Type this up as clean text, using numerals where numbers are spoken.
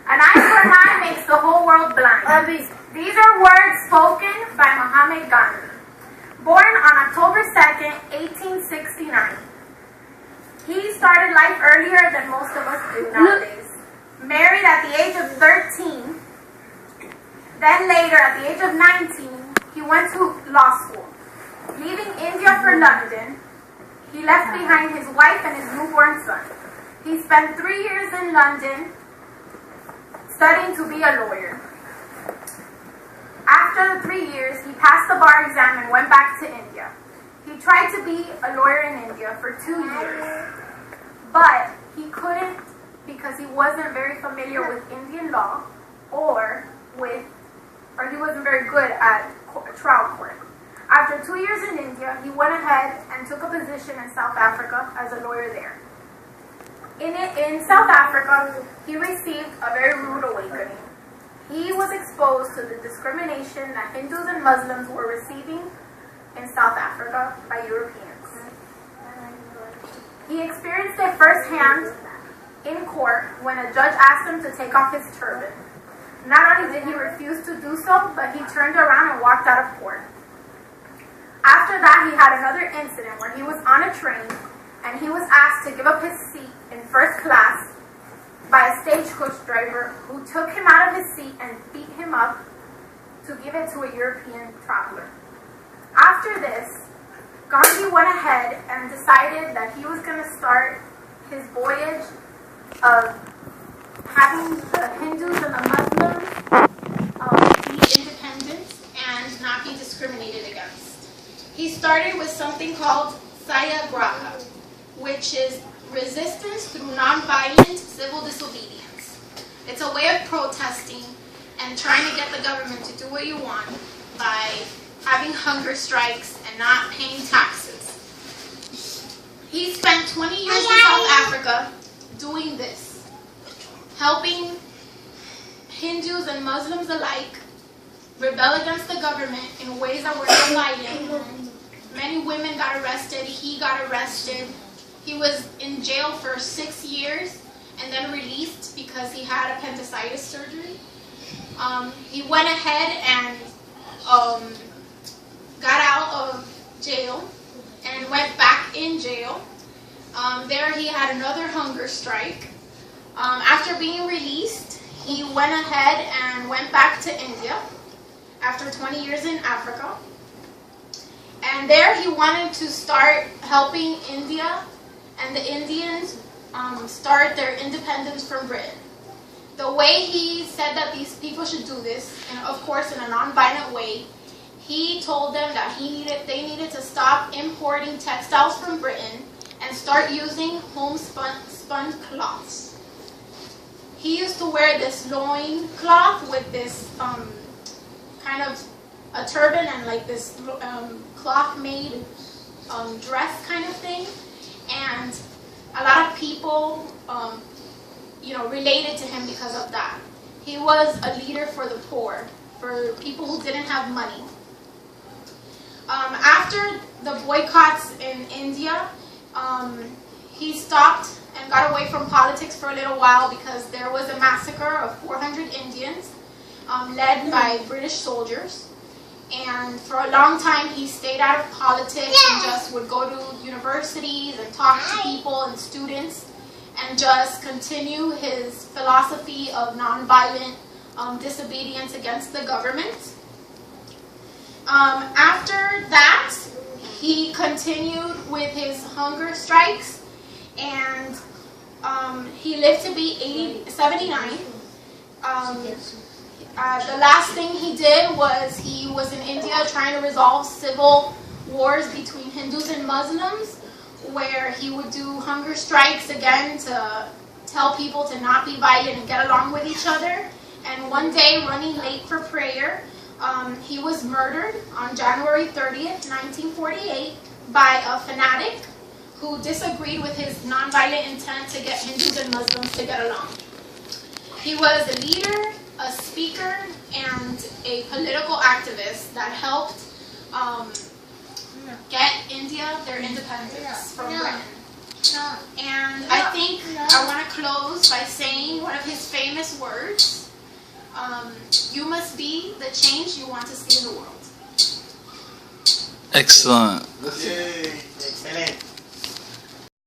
An eye for an eye makes the whole world blind. These are words spoken by Muhammad Gandhi. Born on October 2nd, 1869. He started life earlier than most of us do nowadays. Married at the age of 13. Then later, at the age of 19, he went to law school. Leaving India for London, he left behind his wife and his newborn son. He spent 3 years in London studying to be a lawyer. After the 3 years, he passed the bar exam and went back to India. He tried to be a lawyer in India for 2 years, but he couldn't because he wasn't very familiar with Indian law or he wasn't very good at trial court. After 2 years in India, he went ahead and took a position in South Africa as a lawyer there. In South Africa, he received a very rude awakening. He was exposed to the discrimination that Hindus and Muslims were receiving in South Africa by Europeans. He experienced it firsthand in court when a judge asked him to take off his turban. Not only did he refuse to do so, but he turned around and walked out of court. After that, he had another incident where he was on a train and he was asked to give up his seat in first class by a stagecoach driver who took him out of his seat and beat him up to give it to a European traveler. After this, Gandhi went ahead and decided that he was going to start his voyage of having the Hindus and the Muslims be independent and not be discriminated against. He started with something called Satyagraha, which is resistance through nonviolent civil disobedience. It's a way of protesting and trying to get the government to do what you want by having hunger strikes and not paying taxes. He spent 20 years in South Africa doing this, helping Hindus and Muslims alike rebel against the government in ways that were violent. Many women got arrested. He got arrested. He was in jail for 6 years and then released because he had appendicitis surgery. He went ahead and got out of jail and went back in jail. There he had another hunger strike. After being released, he went ahead and went back to India after 20 years in Africa. And there he wanted to start helping India and the Indians start their independence from Britain. The way he said that these people should do this, and of course in a non-violent way, he told them that they needed to stop importing textiles from Britain and start using homespun cloths. He used to wear this loin cloth with this kind of a turban and like this cloth-made dress kind of thing, and a lot of people, related to him because of that. He was a leader for the poor, for people who didn't have money. After the boycotts in India, he stopped and got away from politics for a little while because there was a massacre of 400 Indians led by British soldiers. And for a long time, he stayed out of politics and just would go to universities and talk to people and students and just continue his philosophy of nonviolent disobedience against the government. After that, he continued with his hunger strikes, and he lived to be 79. The last thing he did was he was in India trying to resolve civil wars between Hindus and Muslims, where he would do hunger strikes again to tell people to not be violent and get along with each other. And one day, running late for prayer, he was murdered on January 30th, 1948 by a fanatic who disagreed with his nonviolent intent to get Hindus and Muslims to get along. He was a leader, a speaker, and a political activist that helped get India their independence from Britain. And I think I want to close by saying one of his famous words. You must be the change you want to see in the world. Excellent.